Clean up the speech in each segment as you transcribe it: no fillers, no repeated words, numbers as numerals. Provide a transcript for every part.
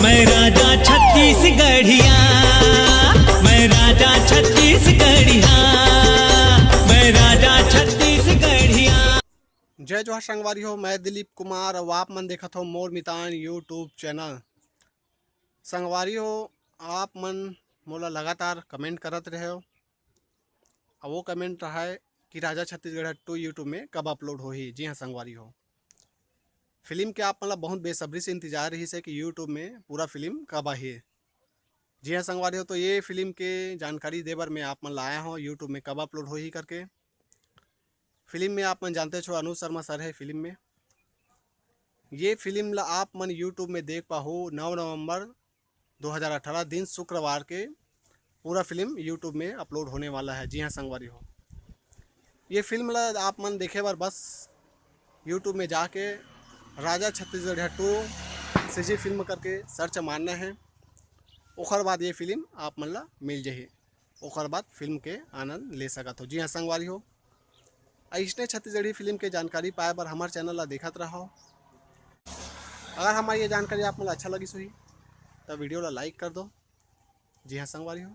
मैं राजा छत्तीसगढ़िया, मैं राजा छत्तीसगढ़िया, मैं राजा छत्तीसगढ़िया। जय जोहार संगवारी हो, मैं दिलीप कुमार और आप मन देखत हो मोर मितान यूट्यूब चैनल। संगवारी हो, आप मन मोला लगातार कमेंट करत रहे हो और वो कमेंट रहा है कि राजा छत्तीसगढ़ 2 यूट्यूब में कब अपलोड होही। जी हाँ संगवारी हो, फिल्म के आप मतलब बहुत बेसब्री से इंतजार रही से कि यूट्यूब में पूरा फिल्म कब आई। जी हाँ संगवारी हो, तो ये फिल्म के जानकारी दे बर मैं आप मन लाया हूँ यूट्यूब में कब अपलोड होही करके। फिल्म में आप मन जानते छो अनु शर्मा सर है फिल्म में। ये फिल्म ला आप मन यूट्यूब में देख पाहो 9 नवंबर 2018 दिन शुक्रवार के पूरा फिल्म यूट्यूब में अपलोड होने वाला है। जी हाँ संगवारी हो, ये फिल्म ला आप मन देखे बार बस यूट्यूब में जाके राजा छत्तीसगढ़ 2 सीजी फिल्म करके सर्च मारना है। ओखर बाद ये फिल्म आप मन ला मिल जाही, ओखर बाद फिल्म के आनंद ले सकत हो। जी हाँ संगवारी हो, ऐसने छत्तीसगढ़ी फिल्म के जानकारी पाए बर हमारे चैनल ला देखत रहो। अगर हमारी ये जानकारी आप मन अच्छा लगी हुई तो वीडियो ला लाइक कर दो। जी हाँ संगवारी हो,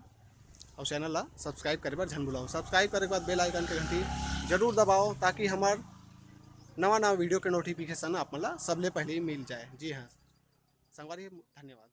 और चैनल ला सब्सक्राइब करे बर झन भुलाओ। सब्सक्राइब करे के बाद बेल आइकन के घंटी जरूर दबाओ ताकि हमार नवा वीडियो के नोटिफिकेशन आप मन ला सबले पहले मिल जाए। जी हाँ संगवारी, धन्यवाद।